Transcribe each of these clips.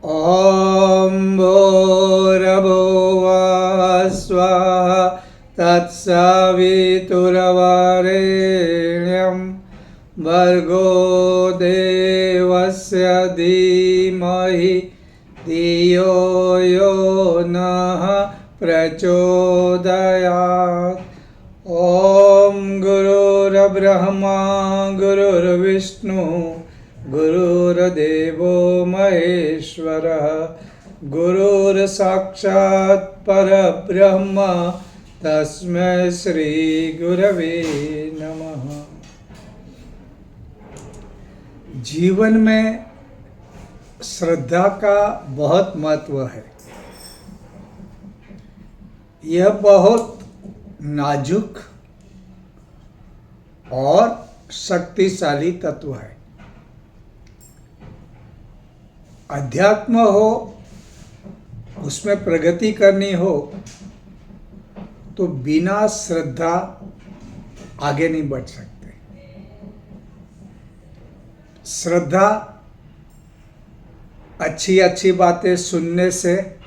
ॐ भूर्भुवः स्वः तत्सवितुर्वरेण्यं भर्गो देवस्य धीमहि धियो यो नः प्रचोदयात्। ॐ गुरुर्ब्रह्मा गुरुर्विष्णु गुरुर्देवो महेश्वरः गुरुर्साक्षात् परब्रह्म तस्मै श्री गुरवे नमः। जीवन में श्रद्धा का बहुत महत्व है। यह बहुत नाजुक और शक्तिशाली तत्व है। अध्यात्म हो, उसमें प्रगति करनी हो तो बिना श्रद्धा आगे नहीं बढ़ सकते। श्रद्धा अच्छी अच्छी बातें सुनने से,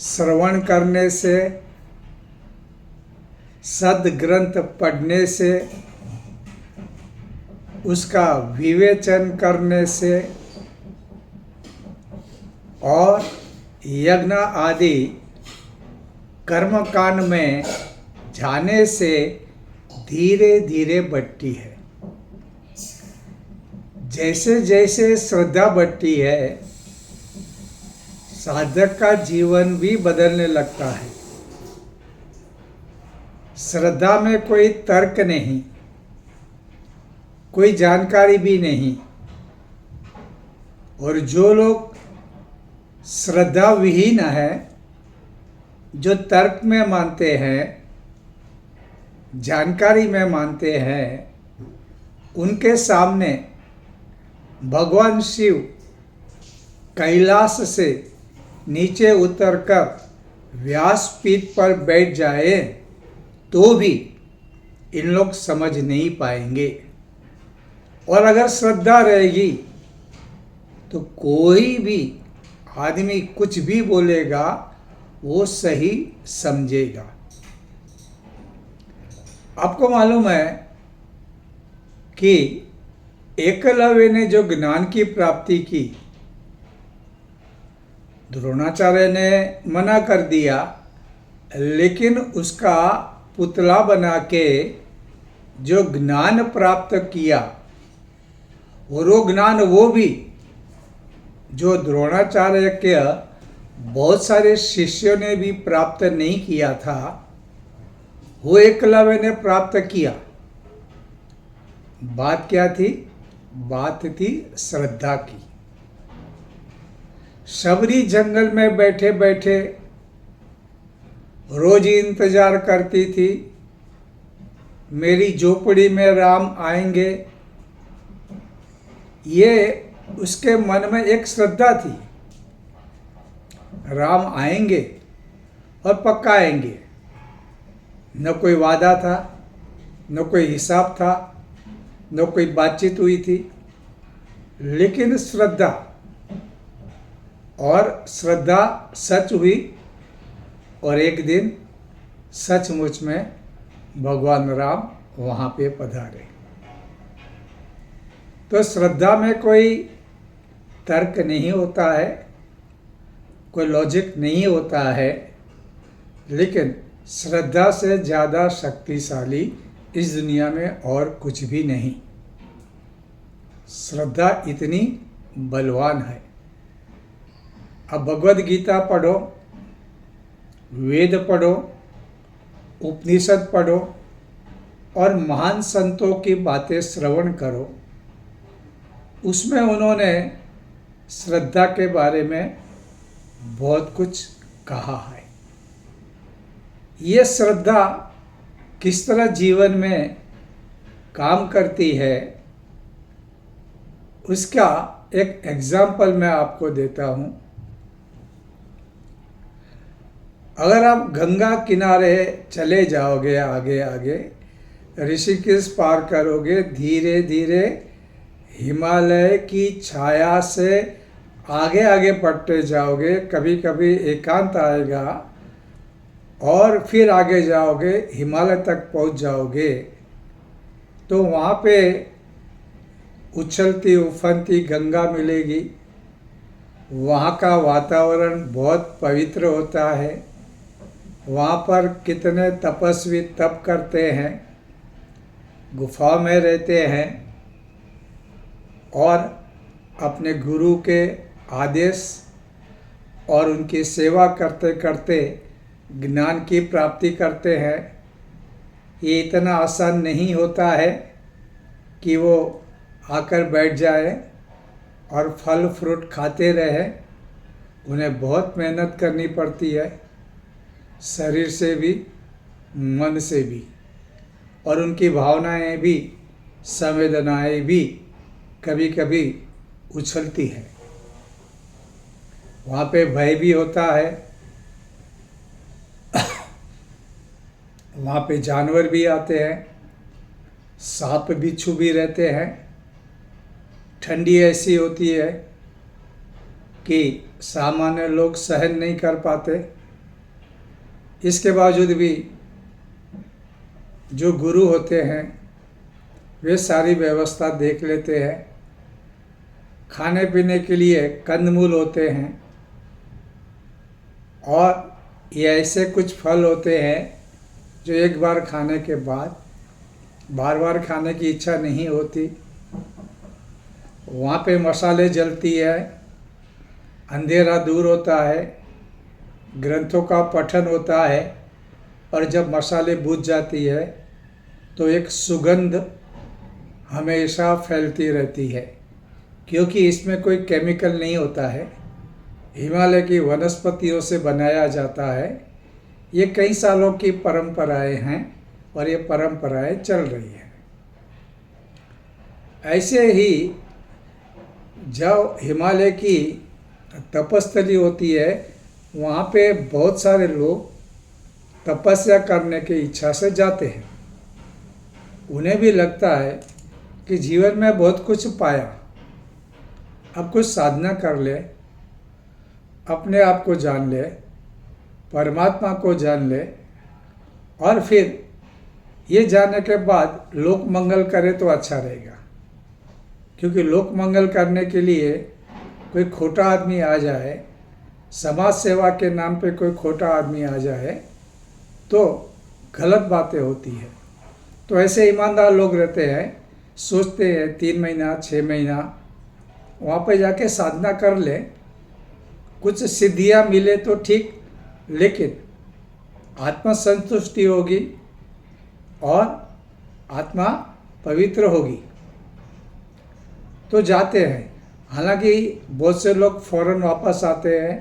श्रवण करने से, सद्ग्रंथ पढ़ने से, उसका विवेचन करने से और यज्ञ आदि कर्मकांड में जाने से धीरे धीरे बढ़ती है। जैसे जैसे श्रद्धा बढ़ती है, साधक का जीवन भी बदलने लगता है। श्रद्धा में कोई तर्क नहीं, कोई जानकारी भी नहीं। और जो लोग श्रद्धा विहीन है, जो तर्क में मानते हैं, जानकारी में मानते हैं, उनके सामने भगवान शिव कैलाश से नीचे उतरकर व्यासपीठ पर बैठ जाए तो भी इन लोग समझ नहीं पाएंगे। और अगर श्रद्धा रहेगी तो कोई भी आदमी कुछ भी बोलेगा वो सही समझेगा। आपको मालूम है कि एकलव्य ने जो ज्ञान की प्राप्ति की, द्रोणाचार्य ने मना कर दिया, लेकिन उसका पुतला बना के जो ज्ञान प्राप्त किया, और वो ज्ञान वो भी जो द्रोणाचार्य के बहुत सारे शिष्यों ने भी प्राप्त नहीं किया था, वो एकलव्य ने प्राप्त किया। बात क्या थी? बात थी श्रद्धा की। शबरी जंगल में बैठे बैठे रोज इंतजार करती थी, मेरी झोपड़ी में राम आएंगे। ये उसके मन में एक श्रद्धा थी, राम आएंगे और पक्का आएंगे। न कोई वादा था, न कोई हिसाब था, न कोई बातचीत हुई थी, लेकिन श्रद्धा, और श्रद्धा सच हुई। और एक दिन सचमुच में भगवान राम वहाँ पे पधारे। तो श्रद्धा में कोई तर्क नहीं होता है, कोई लॉजिक नहीं होता है, लेकिन श्रद्धा से ज़्यादा शक्तिशाली इस दुनिया में और कुछ भी नहीं। श्रद्धा इतनी बलवान है। अब भगवद गीता पढ़ो, वेद पढ़ो, उपनिषद पढ़ो और महान संतों की बातें श्रवण करो। उसमें उन्होंने श्रद्धा के बारे में बहुत कुछ कहा है। ये श्रद्धा किस तरह जीवन में काम करती है, उसका एक एग्जाम्पल मैं आपको देता हूँ। अगर आप गंगा किनारे चले जाओगे, आगे आगे ऋषिकेश पार करोगे, धीरे धीरे हिमालय की छाया से आगे आगे बढ़ते जाओगे, कभी कभी एकांत आएगा और फिर आगे जाओगे, हिमालय तक पहुंच जाओगे, तो वहाँ पे उछलती उफनती गंगा मिलेगी। वहाँ का वातावरण बहुत पवित्र होता है। वहाँ पर कितने तपस्वी तप करते हैं, गुफा में रहते हैं और अपने गुरु के आदेश और उनकी सेवा करते करते ज्ञान की प्राप्ति करते हैं। ये इतना आसान नहीं होता है कि वो आकर बैठ जाए और फल फ्रूट खाते रहे। उन्हें बहुत मेहनत करनी पड़ती है, शरीर से भी मन से भी, और उनकी भावनाएं भी, संवेदनाएं भी कभी कभी उछलती है। वहाँ पे भय भी होता है, वहाँ पे जानवर भी आते हैं, सांप बिच्छू भी रहते हैं। ठंडी ऐसी होती है कि सामान्य लोग सहन नहीं कर पाते। इसके बावजूद भी जो गुरु होते हैं वे सारी व्यवस्था देख लेते हैं। खाने पीने के लिए कंदमूल होते हैं और ये ऐसे कुछ फल होते हैं जो एक बार खाने के बाद बार बार खाने की इच्छा नहीं होती। वहाँ पे मसाले जलती है, अंधेरा दूर होता है, ग्रंथों का पठन होता है, और जब मसाले बुझ जाती है तो एक सुगंध हमेशा फैलती रहती है, क्योंकि इसमें कोई केमिकल नहीं होता है। हिमालय की वनस्पतियों से बनाया जाता है। ये कई सालों की परंपराएं हैं और ये परंपराएं चल रही हैं। ऐसे ही जब हिमालय की तपस्थली होती है, वहाँ पे बहुत सारे लोग तपस्या करने की इच्छा से जाते हैं। उन्हें भी लगता है कि जीवन में बहुत कुछ पाया, अब कुछ साधना कर ले, अपने आप को जान ले, परमात्मा को जान ले, और फिर ये जानने के बाद लोक मंगल करे तो अच्छा रहेगा। क्योंकि लोक मंगल करने के लिए कोई खोटा आदमी आ जाए, समाज सेवा के नाम पे कोई खोटा आदमी आ जाए तो गलत बातें होती है। तो ऐसे ईमानदार लोग रहते हैं, सोचते हैं 3 महीना 6 महीना वहाँ पे जाके साधना कर ले, कुछ सिद्धियाँ मिले तो ठीक, लेकिन आत्मा संतुष्टि होगी और आत्मा पवित्र होगी तो जाते हैं। हालांकि बहुत से लोग फ़ौरन वापस आते हैं,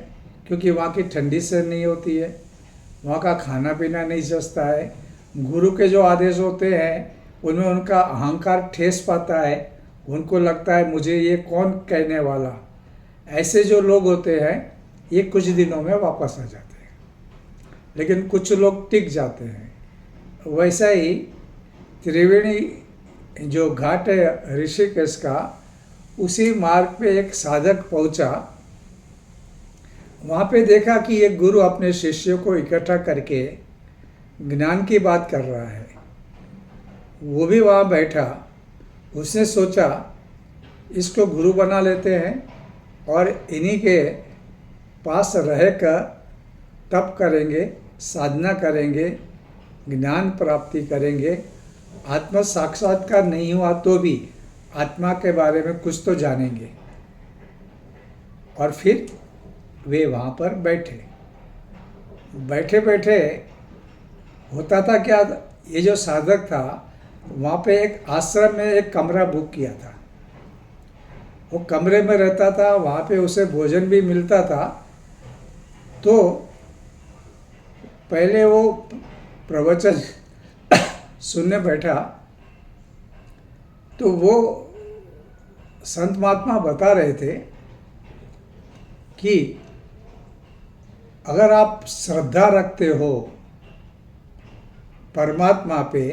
क्योंकि वहाँ की ठंडी से नहीं होती है, वहाँ का खाना पीना नहीं सस्ता है। गुरु के जो आदेश होते हैं उनमें उनका अहंकार ठेस पाता है, उनको लगता है मुझे ये कौन कहने वाला। ऐसे जो लोग होते हैं ये कुछ दिनों में वापस आ जाते हैं, लेकिन कुछ लोग टिक जाते हैं। वैसा ही त्रिवेणी जो घाट है ऋषिकेश का, उसी मार्ग पे एक साधक पहुंचा। वहाँ पे देखा कि एक गुरु अपने शिष्यों को इकट्ठा करके ज्ञान की बात कर रहा है। वो भी वहाँ बैठा। उसने सोचा इसको गुरु बना लेते हैं और इन्हीं के पास रहकर तप करेंगे, साधना करेंगे, ज्ञान प्राप्ति करेंगे। आत्म साक्षात्कार नहीं हुआ तो भी आत्मा के बारे में कुछ तो जानेंगे। और फिर वे वहाँ पर बैठे बैठे होता था क्या, ये जो साधक था वहाँ पे एक आश्रम में एक कमरा बुक किया था। वो कमरे में रहता था, वहाँ पे उसे भोजन भी मिलता था। तो पहले वो प्रवचन सुनने बैठा तो वो संत महात्मा बता रहे थे कि अगर आप श्रद्धा रखते हो परमात्मा पे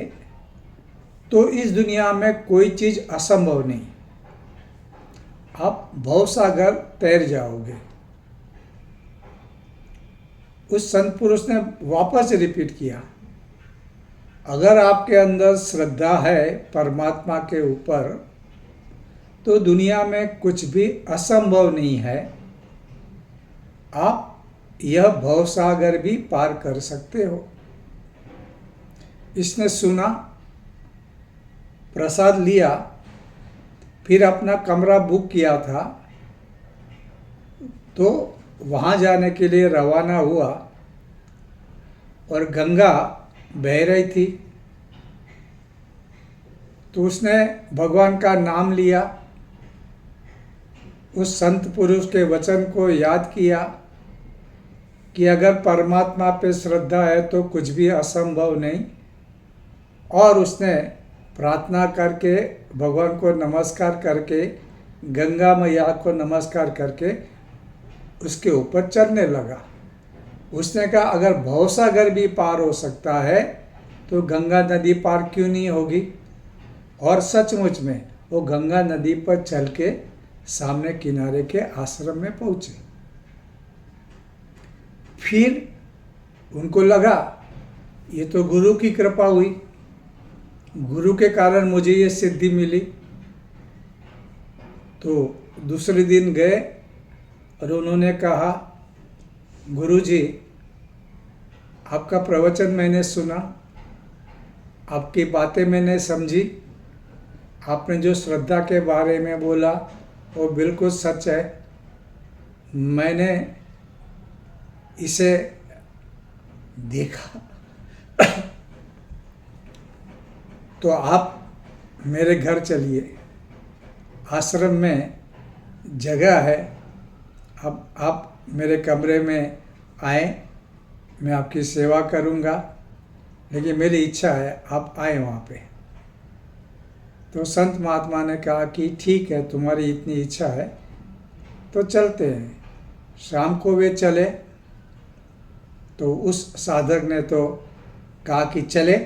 तो इस दुनिया में कोई चीज़ असंभव नहीं। आप भवसागर तैर जाओगे। उस संत पुरुष ने वापस रिपीट किया, अगर आपके अंदर श्रद्धा है परमात्मा के ऊपर तो दुनिया में कुछ भी असंभव नहीं है। आप यह भवसागर भी पार कर सकते हो। इसने सुना, प्रसाद लिया, फिर अपना कमरा बुक किया था तो वहाँ जाने के लिए रवाना हुआ और गंगा बह रही थी तो उसने भगवान का नाम लिया, उस संत पुरुष के वचन को याद किया कि अगर परमात्मा पे श्रद्धा है तो कुछ भी असंभव नहीं, और उसने प्रार्थना करके भगवान को नमस्कार करके गंगा मैया को नमस्कार करके उसके ऊपर चलने लगा। उसने कहा अगर भवसागर भी पार हो सकता है तो गंगा नदी पार क्यों नहीं होगी। और सचमुच में वो गंगा नदी पर चल के सामने किनारे के आश्रम में पहुंचे। फिर उनको लगा ये तो गुरु की कृपा हुई, गुरु के कारण मुझे ये सिद्धि मिली। तो दूसरे दिन गए और उन्होंने कहा, गुरुजी आपका प्रवचन मैंने सुना, आपकी बातें मैंने समझी, आपने जो श्रद्धा के बारे में बोला वो बिल्कुल सच है। मैंने इसे देखा तो आप मेरे घर चलिए, आश्रम में जगह है, अब आप मेरे कमरे में आए, मैं आपकी सेवा करूँगा, लेकिन मेरी इच्छा है आप आए वहाँ पे। तो संत महात्मा ने कहा कि ठीक है, तुम्हारी इतनी इच्छा है तो चलते हैं। शाम को वे चले तो उस साधक ने तो कहा कि चले,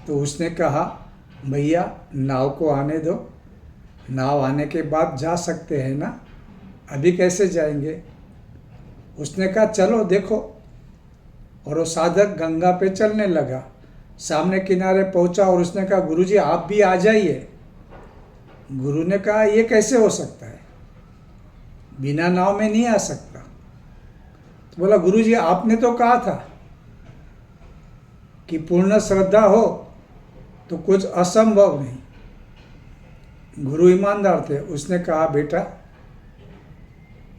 तो उसने कहा भैया नाव को आने दो, नाव आने के बाद जा सकते हैं ना, अभी कैसे जाएंगे। उसने कहा चलो देखो, और वो साधक गंगा पे चलने लगा, सामने किनारे पहुंचा और उसने कहा गुरुजी आप भी आ जाइए। गुरु ने कहा ये कैसे हो सकता है, बिना नाव में नहीं आ सकता। तो बोला गुरुजी आपने तो कहा था कि पूर्ण श्रद्धा हो तो कुछ असंभव नहीं। गुरु ईमानदार थे, उसने कहा बेटा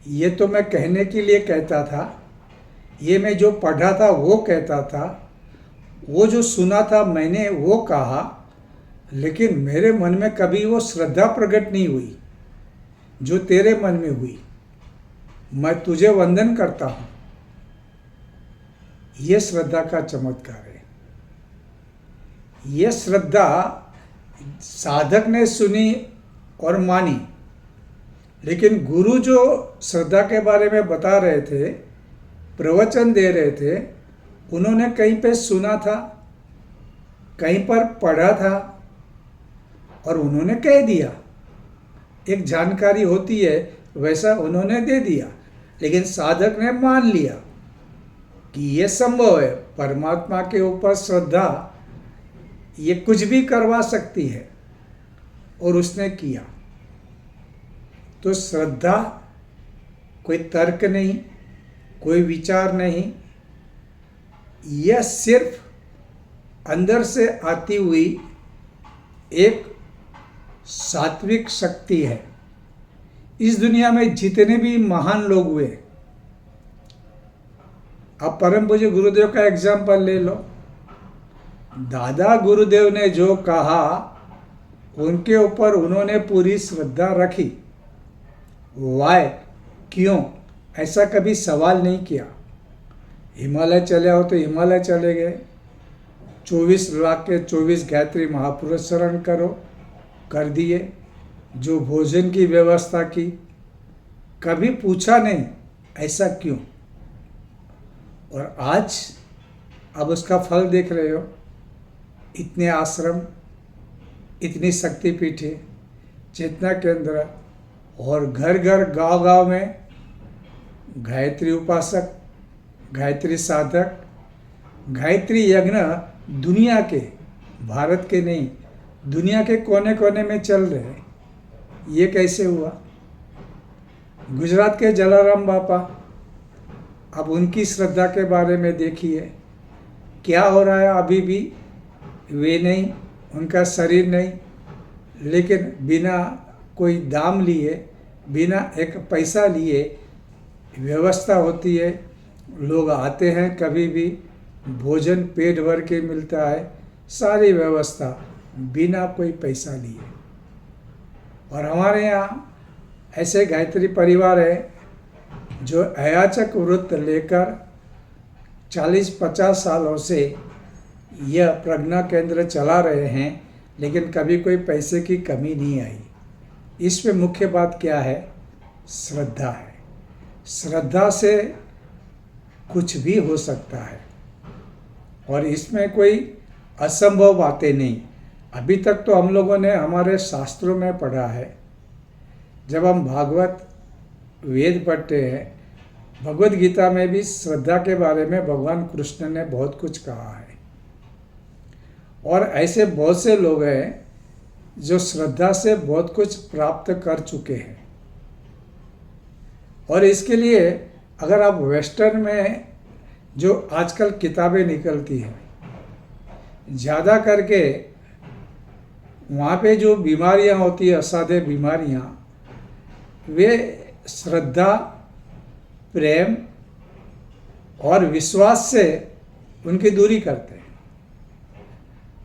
ये तो मैं कहने के लिए कहता था, ये मैं जो पढ़ा था वो कहता था, वो जो सुना था मैंने वो कहा, लेकिन मेरे मन में कभी वो श्रद्धा प्रकट नहीं हुई जो तेरे मन में हुई। मैं तुझे वंदन करता हूँ। ये श्रद्धा का चमत्कार है। ये श्रद्धा साधक ने सुनी और मानी, लेकिन गुरु जो श्रद्धा के बारे में बता रहे थे, प्रवचन दे रहे थे, उन्होंने कहीं पे सुना था, कहीं पर पढ़ा था और उन्होंने कह दिया। एक जानकारी होती है वैसा उन्होंने दे दिया, लेकिन साधक ने मान लिया कि ये संभव है, परमात्मा के ऊपर श्रद्धा ये कुछ भी करवा सकती है, और उसने किया। तो श्रद्धा कोई तर्क नहीं, कोई विचार नहीं, यह सिर्फ अंदर से आती हुई एक सात्विक शक्ति है। इस दुनिया में जितने भी महान लोग हुए, आप परम पूज्य गुरुदेव का एग्जाम्पल ले लो। दादा गुरुदेव ने जो कहा उनके ऊपर उन्होंने पूरी श्रद्धा रखी। वाय, क्यों, ऐसा कभी सवाल नहीं किया। हिमालय चले हो तो हिमालय चले गए, 24 लाख के 24 गायत्री महापुरुष शरण करो, कर दिए। जो भोजन की व्यवस्था की, कभी पूछा नहीं ऐसा क्यों। और आज अब उसका फल देख रहे हो, इतने आश्रम, इतनी शक्तिपीठें, चेतना केंद्र, और घर घर गांव गांव में गायत्री उपासक, गायत्री साधक, गायत्री यज्ञ दुनिया के, भारत के नहीं, दुनिया के कोने कोने में चल रहे हैं। ये कैसे हुआ? गुजरात के जलाराम बापा, अब उनकी श्रद्धा के बारे में देखिए क्या हो रहा है। अभी भी वे नहीं, उनका शरीर नहीं, लेकिन बिना कोई दाम लिए, बिना एक पैसा लिए व्यवस्था होती है। लोग आते हैं, कभी भी भोजन पेट भर के मिलता है, सारी व्यवस्था बिना कोई पैसा लिए। और हमारे यहाँ ऐसे गायत्री परिवार है जो अयाचक व्रत लेकर 40-50 सालों से यह प्रज्ञा केंद्र चला रहे हैं, लेकिन कभी कोई पैसे की कमी नहीं आई। इसमें मुख्य बात क्या है? श्रद्धा है। श्रद्धा से कुछ भी हो सकता है और इसमें कोई असंभव बातें नहीं। अभी तक तो हम लोगों ने हमारे शास्त्रों में पढ़ा है, जब हम भागवत वेद पढ़ते हैं, भगवद गीता में भी श्रद्धा के बारे में भगवान कृष्ण ने बहुत कुछ कहा है। और ऐसे बहुत से लोग हैं जो श्रद्धा से बहुत कुछ प्राप्त कर चुके हैं। और इसके लिए अगर आप वेस्टर्न में जो आजकल किताबें निकलती हैं, ज़्यादा करके वहाँ पे जो बीमारियाँ होती है, असाध्य बीमारियाँ, वे श्रद्धा, प्रेम और विश्वास से उनकी दूरी करते हैं।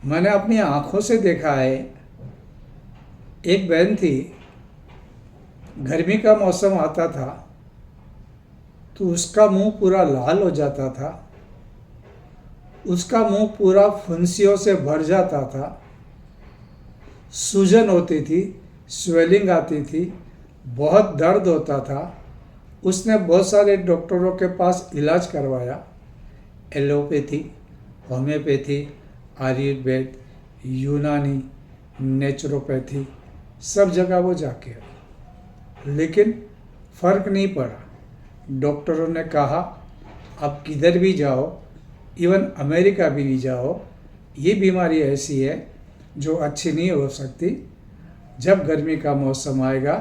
मैंने अपनी आँखों से देखा है, एक बहन थी, गर्मी का मौसम आता था तो उसका मुंह पूरा लाल हो जाता था, उसका मुंह पूरा फुंसियों से भर जाता था, सूजन होती थी, स्वेलिंग आती थी, बहुत दर्द होता था। उसने बहुत सारे डॉक्टरों के पास इलाज करवाया, एलोपैथी, होम्योपैथी, आयुर्वेद, यूनानी, नेचुरोपैथी, सब जगह वो जाके आई, लेकिन फ़र्क नहीं पड़ा। डॉक्टरों ने कहा अब किधर भी जाओ, इवन अमेरिका भी जाओ, ये बीमारी ऐसी है जो अच्छी नहीं हो सकती। जब गर्मी का मौसम आएगा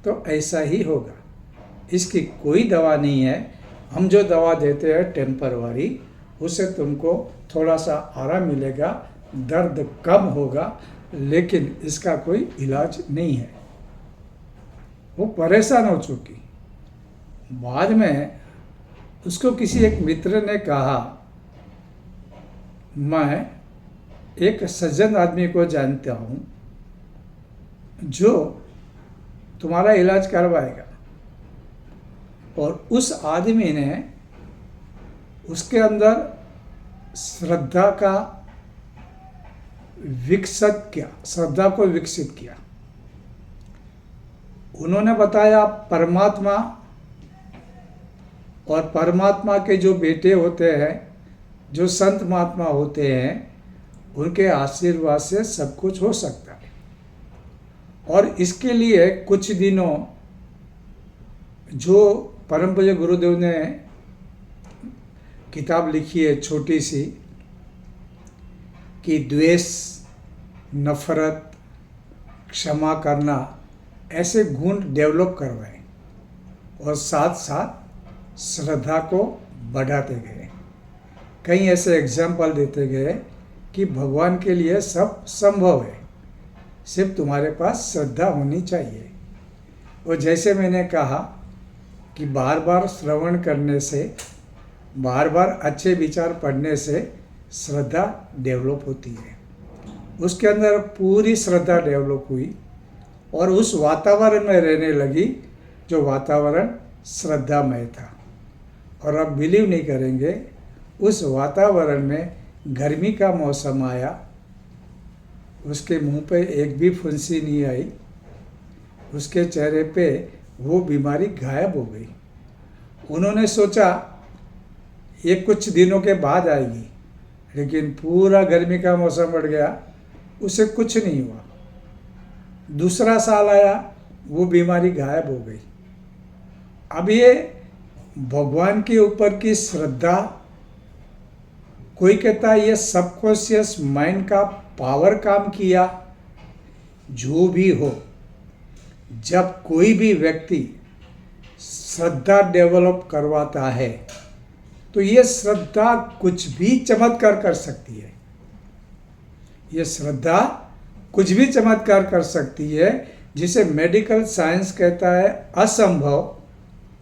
तो ऐसा ही होगा, इसकी कोई दवा नहीं है। हम जो दवा देते हैं टेम्परवरी, उससे तुमको थोड़ा सा आराम मिलेगा, दर्द कम होगा, लेकिन इसका कोई इलाज नहीं है। वो परेशान हो चुकी। बाद में उसको किसी एक मित्र ने कहा, मैं एक सज्जन आदमी को जानता हूँ जो तुम्हारा इलाज करवाएगा। और उस आदमी ने उसके अंदर श्रद्धा का श्रद्धा को विकसित किया। उन्होंने बताया परमात्मा और परमात्मा के जो बेटे होते हैं, जो संत महात्मा होते हैं, उनके आशीर्वाद से सब कुछ हो सकता है। और इसके लिए कुछ दिनों जो परम पूज्य गुरुदेव ने किताब लिखी है छोटी सी, कि द्वेष, नफरत, क्षमा करना, ऐसे गुण डेवलप करवाए और साथ साथ श्रद्धा को बढ़ाते गए। कई ऐसे एग्जाम्पल देते गए कि भगवान के लिए सब संभव है, सिर्फ तुम्हारे पास श्रद्धा होनी चाहिए। और जैसे मैंने कहा कि बार बार श्रवण करने से, बार बार अच्छे विचार पढ़ने से श्रद्धा डेवलप होती है। उसके अंदर पूरी श्रद्धा डेवलप हुई और उस वातावरण में रहने लगी जो वातावरण श्रद्धामय था। और आप बिलीव नहीं करेंगे, उस वातावरण में गर्मी का मौसम आया, उसके मुंह पे एक भी फुंसी नहीं आई, उसके चेहरे पे वो बीमारी गायब हो गई। उन्होंने सोचा ये कुछ दिनों के बाद आएगी, लेकिन पूरा गर्मी का मौसम बढ़ गया, उसे कुछ नहीं हुआ। दूसरा साल आया, वो बीमारी गायब हो गई। अब ये भगवान के ऊपर की श्रद्धा, कोई कहता है ये सबकॉन्शियस माइंड का पावर काम किया, जो भी हो, जब कोई भी व्यक्ति श्रद्धा डेवलप करवाता है तो ये श्रद्धा कुछ भी चमत्कार कर सकती है। ये श्रद्धा कुछ भी चमत्कार कर सकती है। जिसे मेडिकल साइंस कहता है असंभव,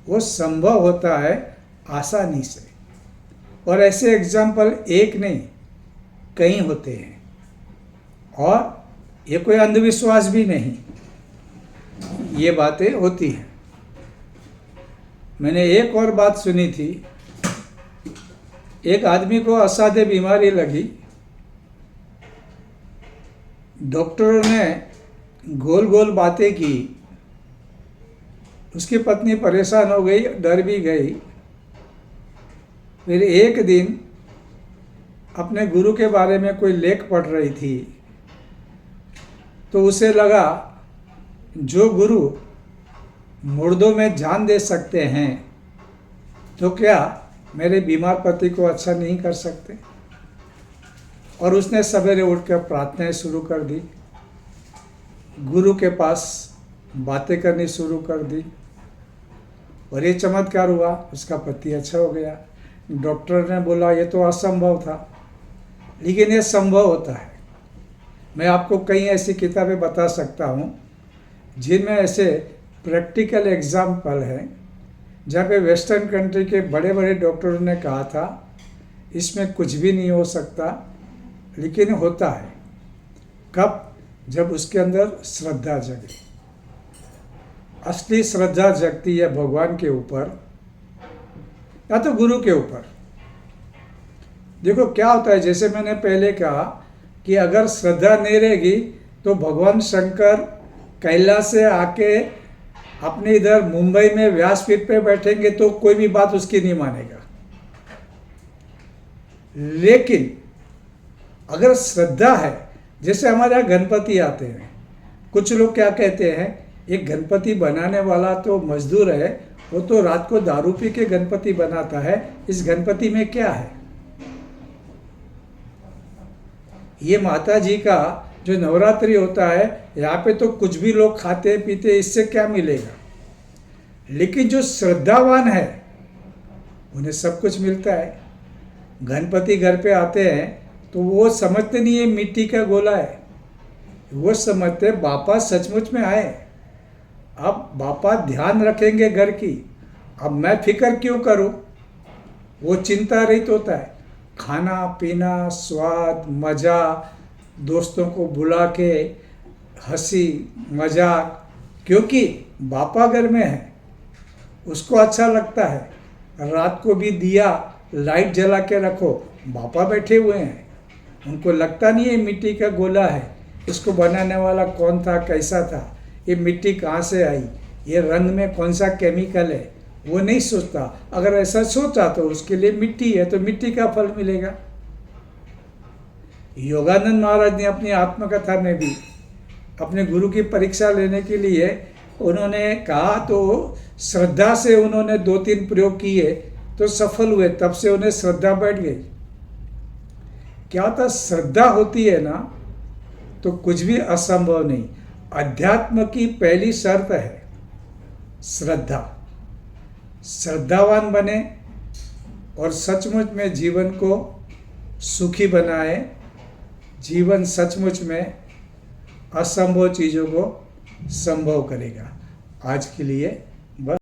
वो संभव होता है आसानी से। और ऐसे एग्जाम्पल एक नहीं, कई होते हैं। और ये कोई अंधविश्वास भी नहीं, ये बातें होती हैं। मैंने एक और बात सुनी थी, एक आदमी को असाध्य बीमारी लगी, डॉक्टरों ने गोल गोल बातें की, उसकी पत्नी परेशान हो गई, डर भी गई। फिर एक दिन अपने गुरु के बारे में कोई लेख पढ़ रही थी, तो उसे लगा जो गुरु मुर्दों में जान दे सकते हैं तो क्या मेरे बीमार पति को अच्छा नहीं कर सकते। और उसने सवेरे उठकर प्रार्थनाएं शुरू कर दी, गुरु के पास बातें करनी शुरू कर दी, और ये चमत्कार हुआ, उसका पति अच्छा हो गया। डॉक्टर ने बोला ये तो असंभव था, लेकिन ये संभव होता है। मैं आपको कई ऐसी किताबें बता सकता हूँ जिनमें ऐसे प्रैक्टिकल एग्जाम्पल हैं जहाँ पे वेस्टर्न कंट्री के बड़े बड़े डॉक्टरों ने कहा था इसमें कुछ भी नहीं हो सकता, लेकिन होता है। कब? जब उसके अंदर श्रद्धा जगे। असली श्रद्धा जगती है भगवान के ऊपर या तो गुरु के ऊपर। देखो क्या होता है, जैसे मैंने पहले कहा कि अगर श्रद्धा नहीं रहेगी तो भगवान शंकर कैलाश से आके अपने इधर मुंबई में व्यासपीठ पे बैठेंगे तो कोई भी बात उसकी नहीं मानेगा। लेकिन अगर श्रद्धा है, जैसे हमारे यहाँ गणपति आते हैं, कुछ लोग क्या कहते हैं, एक गणपति बनाने वाला तो मजदूर है, वो तो रात को दारू पी के गणपति बनाता है, इस गणपति में क्या है। ये माता जी का जो नवरात्रि होता है, यहाँ पे तो कुछ भी लोग खाते पीते, इससे क्या मिलेगा। लेकिन जो श्रद्धावान है उन्हें सब कुछ मिलता है। गणपति घर पे आते हैं तो वो समझते नहीं है मिट्टी का गोला है, वो समझते बापा सचमुच में आए। अब बापा ध्यान रखेंगे घर की, अब मैं फिक्र क्यों करूं। वो चिंता रहित होता है, खाना पीना, स्वाद, मज़ा, दोस्तों को बुला के हंसी मजाक, क्योंकि बापा घर में है, उसको अच्छा लगता है। रात को भी दिया लाइट जला के रखो, बापा बैठे हुए हैं, उनको लगता नहीं है मिट्टी का गोला है, इसको बनाने वाला कौन था, कैसा था, ये मिट्टी कहाँ से आई, ये रंग में कौन सा केमिकल है, वो नहीं सोचता। अगर ऐसा सोचा तो उसके लिए मिट्टी है तो मिट्टी का फल मिलेगा। योगानंद महाराज ने अपनी आत्मकथा में भी अपने गुरु की परीक्षा लेने के लिए उन्होंने कहा, तो श्रद्धा से उन्होंने 2-3 प्रयोग किए तो सफल हुए, तब से उन्हें श्रद्धा बैठ गई। क्या होता, श्रद्धा होती है ना तो कुछ भी असंभव नहीं। अध्यात्म की पहली शर्त है श्रद्धा। श्रद्धावान बने और सचमुच में जीवन को सुखी बनाए, जीवन सचमुच में असंभव चीज़ों को संभव करेगा। आज के लिए